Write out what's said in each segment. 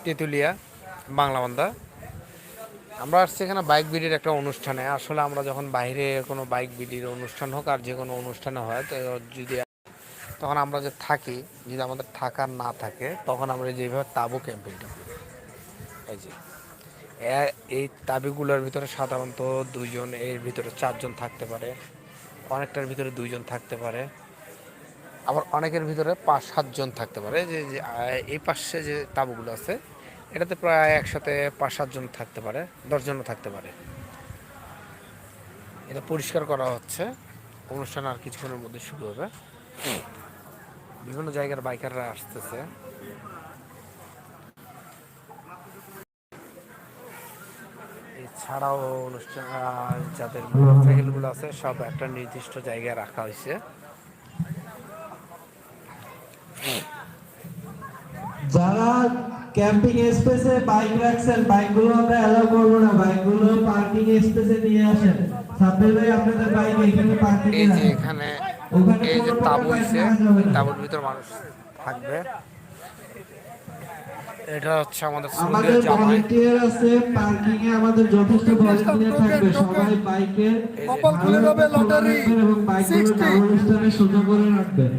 তেঁতুলিয়া বাংলাবান্ধা। আমরা আসছি এখানে বাইক বিডির একটা অনুষ্ঠানে। আসলে আমরা যখন বাইরে কোনো বাইক বিডির অনুষ্ঠান হোক আর যে কোনো অনুষ্ঠানে হয়, তো যদি তখন আমরা যে থাকি, যদি আমাদের থাকার না থাকে তখন আমরা যেভাবে তাঁবু ক্যাম্পিংটা করি। এই যে এই তাঁবুগুলোর ভিতরে সাধারণত দুইজন, এর ভিতরে চারজন থাকতে পারে, অনেকটার ভিতরে দুইজন থাকতে পারে, আবার অনেকের ভিতরে 5-7 জন থাকতে পারে। যে এই পাশে যে তাঁবুগুলো আছে এটাতে প্রায় একসাথে 5-7 জন থাকতে পারে, 10জনও থাকতে পারে। এটা পরিষ্কার করা হচ্ছে, অনুষ্ঠান আর কিছুক্ষণের মধ্যে শুরু হবে। বিভিন্ন জায়গার বাইকাররা আসতেছে। এছাড়াও অনুষ্ঠান যাদের মোটরসাইকেলগুলো আছে সব একটা নির্দিষ্ট জায়গায় রাখা হয়েছে। যারা ক্যাম্পিং স্পেসে বাইক রাখছেন, বাইকগুলো আমরা অ্যালাউ করবো না, বাইকগুলো পার্কিং স্পেসে নিয়ে আসেন। সাব্বির ভাই, আপনাদের বাইক এখানে পার্কিং এ এই যে রাখেন। এখানে ওখানে এই যে কোনো প্রকার তাঁবু বাইক হইছে, রাখা যাবে না। তাঁবুর ভিতর মানুষ থাকবে। এটা হচ্ছে আমাদের সৌদির আমাদের জামাই। ভলান্টিয়ার আছে পার্কিং এ, আমাদের যথেষ্ট ভলান্টিয়ার থাকবে। সবাই বাইকের কপাল খুলে ভালো যাবে, খোলা লটারি রাখবেন এবং বাইকগুলো 60। ডাবল স্ট্যান্ডে সোজা করে রাখবেন।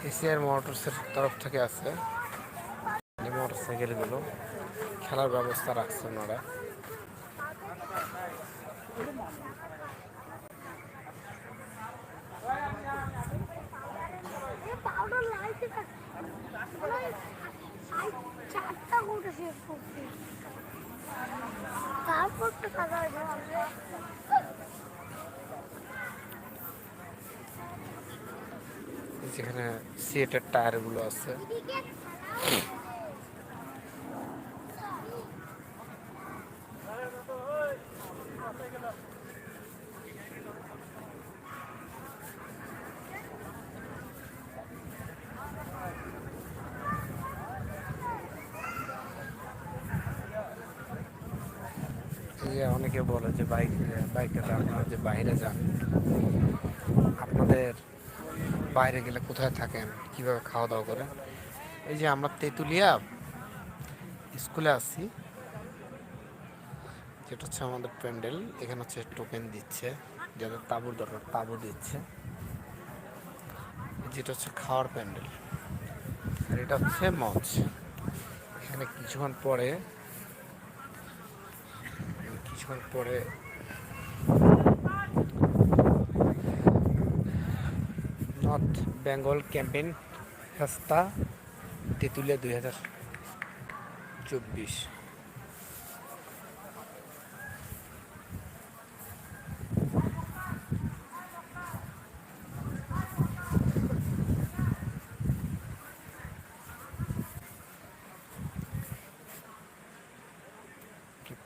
এসিআর মোটরসের তরফ থেকে আছে এই মোটরসাইকেলগুলো, খেলার ব্যবস্থা রাখছে ওনারা। যেখানে সিয়েটের টায়ারগুলো আছে। যে অনেকে বলে যে বাইকে আপনারা যে বাইরে যান, আপনাদের বাইরে গেলে কোথায় থাকেন, কিভাবে খাওয়া দাওয়া করেন। এই যে আমরা তেঁতুলিয়া স্কুলে আছি, যেটা হচ্ছে আমাদের প্যান্ডেল। এখানে হচ্ছে টোকেন দিচ্ছে, যাদের তাঁবুর দরকার তাঁবু দিচ্ছে। যেটা হচ্ছে খাওয়ার প্যান্ডেল, আর এটা হচ্ছে মঞ্চ। এখানে কিছুক্ষণ পরে north Bengal campaign festa Tetulia 2024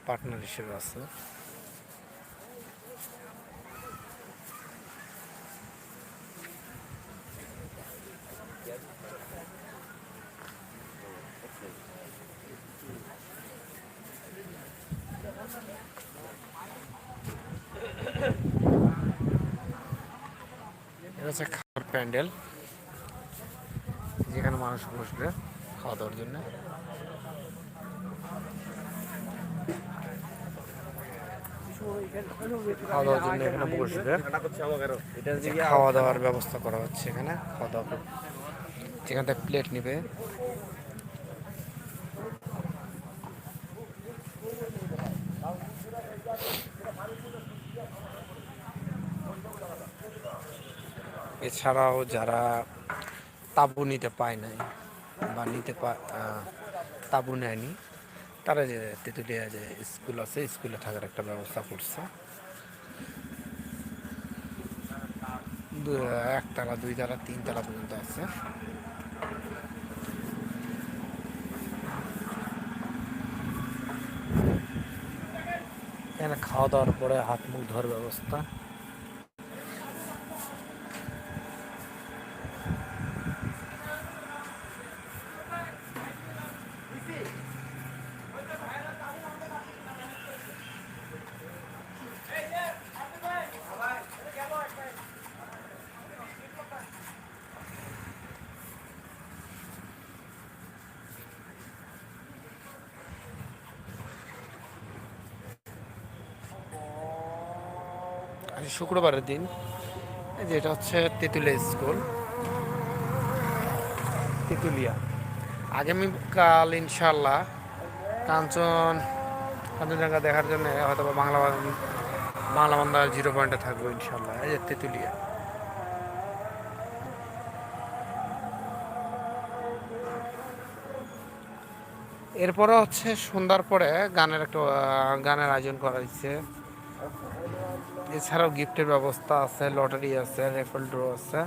partner হিসেবে আছে। এটা হচ্ছে খাওয়ার প্যান্ডেল, যেখানে মানুষ বসবে খাওয়া দাওয়ার জন্য। খাওয়া দাওয়ার জন্য এখানে বসবে। খাওয়া দাওয়ার ব্যবস্থা করা হচ্ছে এখানে। খাওয়া দাওয়া যেখান থেকে প্লেট নিবে। এছাড়াও যারা তাঁবু নিতে পায় নাই বা তাঁবু নেয়নি, তারা যে তেঁতুলিয়া যে স্কুল আছে, স্কুলে থাকার একটা ব্যবস্থা করছে। একতলা, 2 তলা, 3 তলা পর্যন্ত আছে। এখানে খাওয়া দাওয়ার পরে হাত মুখ ধোয়ার ব্যবস্থা। শুক্রবারের দিন। এই যে এটা হচ্ছে তেঁতুলিয়া স্কুল, তেঁতুলিয়া। আগামীকাল ইনশাল্লাহ কাঞ্চনজঙ্ঘা দেখার জন্য হয়তো বা বাংলা বান্ধা 0 পয়েন্টে থাকবো ইনশাল্লাহ। এই যে তেঁতুলিয়া। এরপরে হচ্ছে সন্ধ্যার পরে গানের আয়োজন করা হয়েছে। এছাড়াও গিফটের ব্যবস্থা আছে, লটারি আছে, রেফেল ড্র আছে।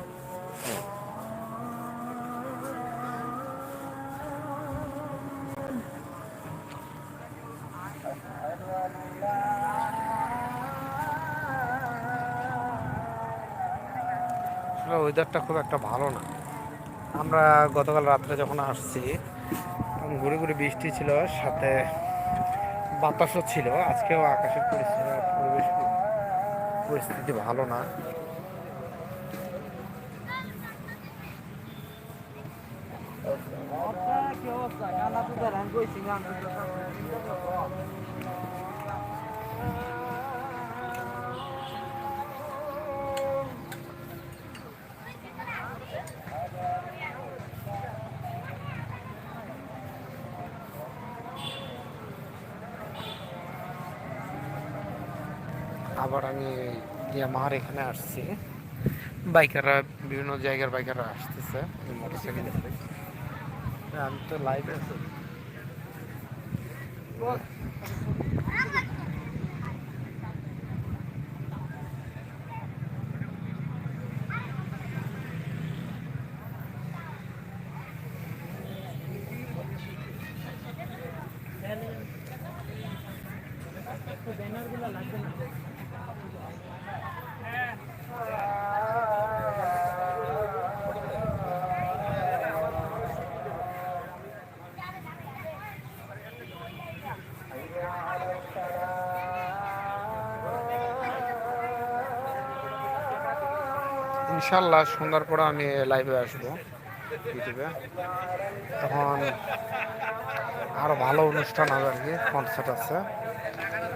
ওয়েদারটা খুব একটা ভালো না। আমরা গতকাল রাত্রে যখন আসছি তখন ঘুরে ঘুরে বৃষ্টি ছিল, সাথে বাতাসও ছিল। আজকেও আকাশের পরিস্থিতি ভালো না। আবার আমি ইয়ামাহার এখানে আসছি, বাইকাররা বিভিন্ন জায়গার বাইকাররা আসতেছে মোটরসাইকেল। আমি তো লাইভে আছি। ইনশাল্লাহ সন্ধ্যার পরে আমি লাইভে আসবো ইউটিউবে। তখন আরো ভালো অনুষ্ঠান হবে আর কি, কনসার্ট আছে,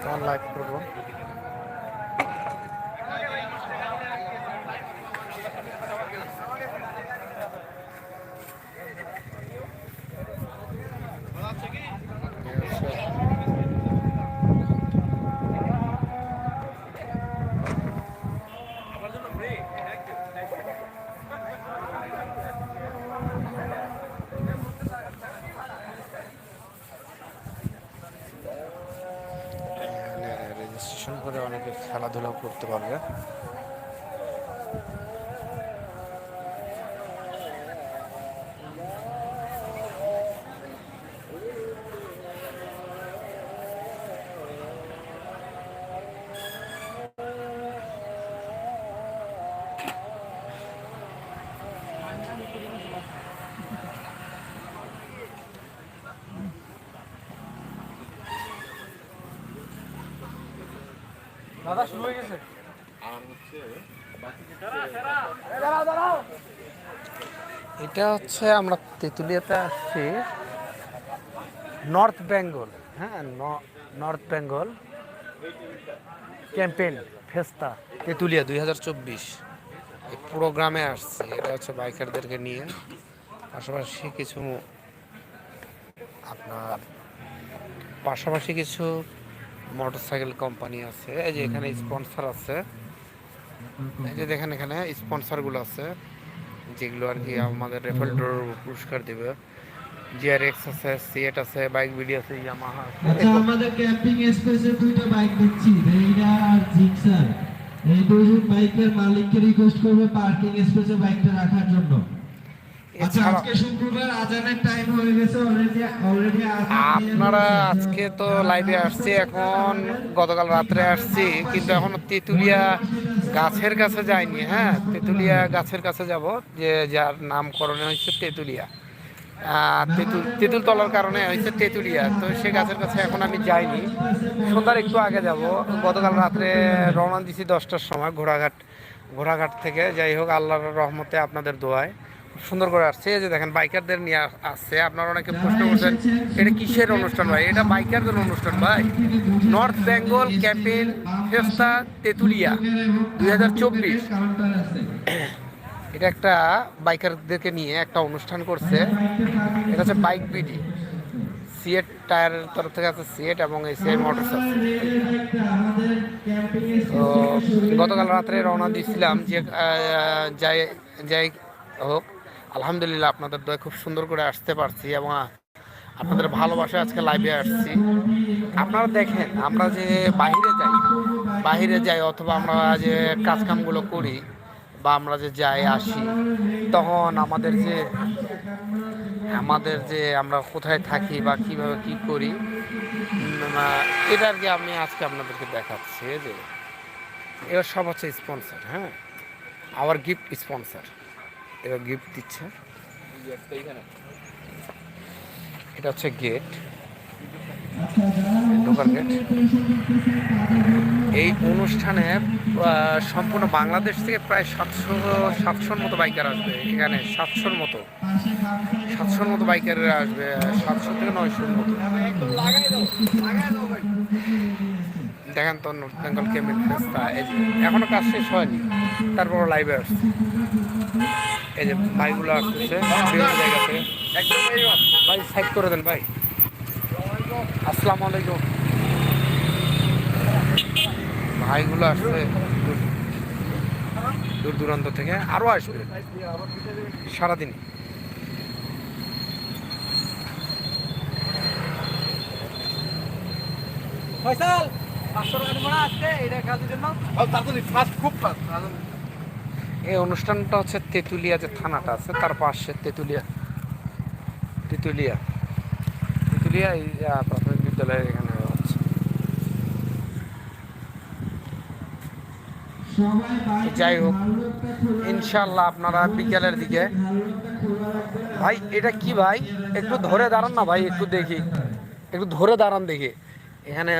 তখন লাইভ করবো। রেজিস্ট্রেশন করে অনেকে খেলাধুলাও করতে পারবে। দাদা শুরু হয়ে গেছে। এটা হচ্ছে আমরা তেঁতুলিয়াতে আসছি, নর্থ বেঙ্গল, হ্যাঁ north Bengal campaign festa Tetulia 2024 এই প্রোগ্রামে আসছি। এটা হচ্ছে বাইকারদেরকে নিয়ে, পাশাপাশি কিছু মোটরসাইকেল কোম্পানি আছে। এই যে এখানে স্পন্সর আছে, এই যে দেখেন এখানে স্পন্সরগুলো আছে যেগুলো আর কি আমাদের রেফেল ড্রর পুরস্কার দেবে। জিআরএক্স আছে, সিএট আছে, বাইক বিডি আছে, ইয়ামাহা আছে। আচ্ছা, আমাদের ক্যাম্পিং স্পেসে দুইটা বাইক দিচ্ছি, রেইডার আর জিক্সার। এই দুইজন বাইকের মালিককে রিকোয়েস্ট করবে পার্কিং স্পেসে বাইকটা রাখার জন্য। আচ্ছা, আজকে শুক্রবার আজানের টাইম হয়ে গেছে অলরেডি আপনারা আজকে তো লাইভে আসছি, এখন গতকাল রাত্রে আসছি, কিন্তু এখনো তেঁতুলিয়া গাছের কাছে যাইনি। হ্যাঁ, তেঁতুলিয়া গাছের কাছে যাব, যে যার নামকরণে হয়েছে তেঁতুলিয়া, তেঁতুল তলার কারণে হয়েছে তেঁতুলিয়া। তো সে গাছের কাছে এখন আমি যাইনি, সন্ধ্যার একটু আগে যাব। গতকাল রাত্রে রওনা দিছি 10টার সময় ঘোড়াঘাট থেকে। যাই হোক, আল্লাহর রহমতে আপনাদের দোয়ায় সুন্দর করে আসছে। এই যে দেখেন বাইকারদের নিয়ে আসছে। আপনারা অনেকে প্রশ্ন করছেন এটা কিসের অনুষ্ঠান ভাই? এটা বাইকারদের অনুষ্ঠান ভাই। North Bengal campaign festa Tetulia 2024। এটা একটা বাইকারদেরকে নিয়ে একটা অনুষ্ঠান করছে। এটা হচ্ছে বাইক বিডি, সিএট টায়ারের তরফ থেকে আছে, সিএট এবং এসিআই মোটরস আছে। তো গতকাল রাত্রে রওনা দিয়েছিলাম যে যাই যাই হোক, আলহামদুলিল্লাহ আপনাদের দয়া খুব সুন্দর করে আসতে পারছি এবং আপনাদের ভালোবাসা আজকে লাইভে আসছি। আপনারা দেখেন আমরা যে বাহিরে যাই অথবা আমরা যে কাজকামগুলো করি বা আমরা যে যাই আসি, তখন আমাদের যে আমরা কোথায় থাকি বা কিভাবে কি করি, এটা আর কি আমি আজকে আপনাদেরকে দেখাচ্ছি। যে এবার সব হচ্ছে স্পন্সর, হ্যাঁ, আওয়ার গিফট স্পন্সর। এবার গিফট দিচ্ছে। এটা হচ্ছে গেট, ঢোকার গেট। এই অনুষ্ঠানে সম্পূর্ণ বাংলাদেশ থেকে প্রায় 700-র মতো বাইকার আসবে এখানে। 700-র মতো বাইকাররা আসবে, 700 থেকে 900-র মতো। দেখেন তো নর্থ বেঙ্গল ক্যাম্পেইন ফেস্টা এখনো কাজ শেষ হয়নি, তারপর লাইভে আসছে। এই যে ভাইগুলো আসতেছে বিভিন্ন জায়গা থেকে। ভাই সাইড করে দেন ভাই। আসসালামু আলাইকুম। ভাইগুলো আসছে দূর দূরান্ত থেকে, আরও আসবে সারাদিন। এই অনুষ্ঠানটা হচ্ছে তেঁতুলিয়া যে থানাটা আছে তার পাশে, তেঁতুলিয়া এই প্রাথমিক বিদ্যালয়ের এখানে হচ্ছে। যাই হোক, ইনশাল্লাহ আপনারা বিকেলের দিকে। ভাই এটা কি ভাই? একটু ধরে দাঁড়ান না ভাই, একটু দেখি, একটু ধরে দাঁড়ান দেখি। এখানে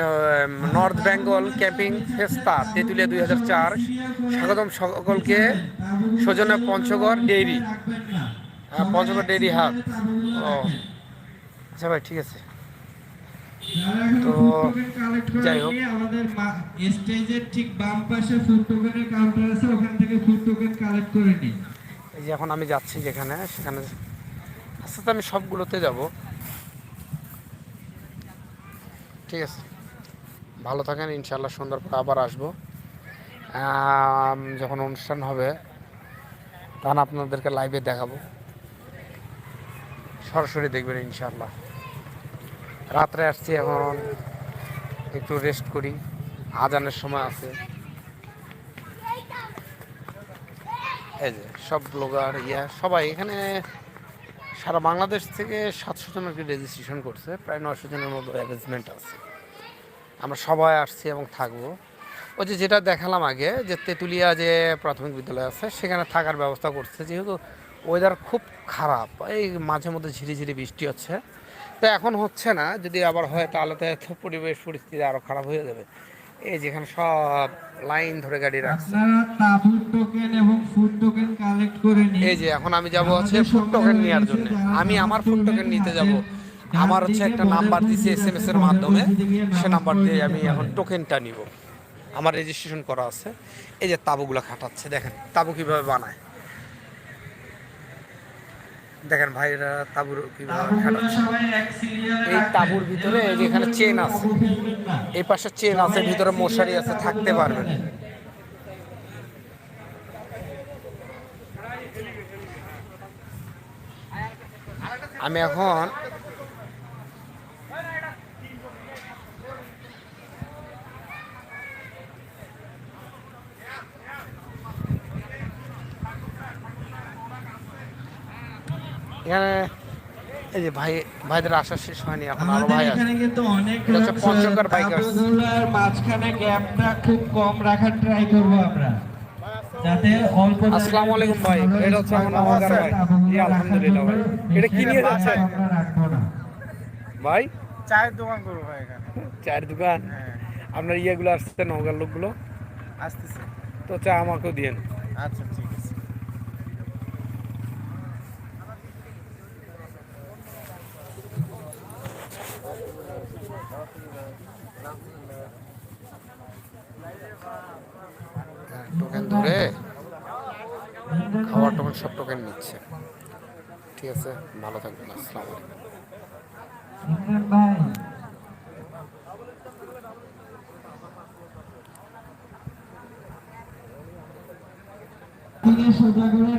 নর্থ বেঙ্গল ক্যাম্পিং ফেস্তা তেঁতুলিয়া 2004 স্বাগতম সকলকে। সৌজন্যে পঞ্চগড় ডেইরি, পঞ্চগড় ডেইরি হাট। ও আচ্ছা ভাই, ঠিক আছে। তো যাই হোক, আমাদের স্টেজের ঠিক বাম পাশে ফুড টোকেনের কাউন্টার আছে, ওখান থেকে ফুড টোকেন কালেক্ট করে নিন। এই যে এখন আমি যাচ্ছি যেখানে, সেখানে আস্তে আস্তে আমি সবগুলোতে যাব। ঠিক আছে, ভালো থাকেন। ইনশাল্লাহ সুন্দর করে আবার আসবো। যখন অনুষ্ঠান হবে তখন আপনাদেরকে লাইভে দেখাবো, সরাসরি দেখবেন ইনশাল্লাহ। রাত্রে আসছি, এখন একটু রেস্ট করি, আজানের সময় আছে। এই যে সব ব্লগার সবাই এখানে সারা বাংলাদেশ থেকে 700 জনকে রেজিস্ট্রেশন করছে, প্রায় 900 জনের মতো অ্যারেঞ্জমেন্ট আছে। আমরা সবাই আসছি এবং থাকবো। ওই যেটা দেখালাম আগে, যে তেঁতুলিয়া যে প্রাথমিক বিদ্যালয় আছে সেখানে থাকার ব্যবস্থা করছে। যেহেতু ওয়েদার খুব খারাপ, এই মাঝে মধ্যে ঝিরিঝিরি বৃষ্টি হচ্ছে, তো এখন হচ্ছে না। যদি আবার হয় তাহলে তো পরিবেশ পরিস্থিতি আরও খারাপ হয়ে যাবে। এই যেখানে সব লাইন ধরে গাড়ি রাখছে। এই যে এখন আমি যাব হচ্ছে ফুড টোকেন নেওয়ার জন্য। আমি আমার ফুড টোকেন নিতে যাব। আমার হচ্ছে একটা নাম্বার দিয়েছে SMS এর মাধ্যমে, সে নাম্বার দিয়ে আমি এখন টোকেনটা নিব। আমার রেজিস্ট্রেশন করা আছে। এই যে তাঁবুগুলো খাটাচ্ছে, দেখেন তাঁবু কীভাবে বানায়। দেখেন ভাইরা তাঁবুর কীভাবে খাটাচ্ছে। এই তাঁবুর ভিতরে এই যে এখানে চেন আছে, এই পাশে চেন আছে, ভিতরে মশারি আছে, থাকতে পারবেন। আমি এখন এখানে এই যে ভাইদের আসা শেষ হয়নি, এখন আরো ভাই এখানে কিন্তু অনেক পঞ্চগড় বাইকার্স। মাঝখানে গ্যাপটা খুব কম রাখার ট্রাই করব আমরা, যাতে অল্প। আসসালামু আলাইকুম ভাই, এটা হচ্ছে আমার নওগাঁর ভাই। জি আলহামদুলিল্লাহ ভাই। এটা কি নিয়ে যাচ্ছেন ভাই? চায়ের দোকান করবো ভাই এখানে। চায়ের দোকান? হ্যাঁ, আপনার ইয়েগুলো আসছে, নওগাঁর লোকগুলো আসতেছে। তো চা আমাকেও দিয়েন। আচ্ছা ঠিক আছে। টোকেন ধরে খাবার টোকেন সব টোকেন নিচ্ছে। ঠিক আছে, ভালো থাকবেন, আসসালামু আলাইকুম। ইমরান ভাই সোজা করে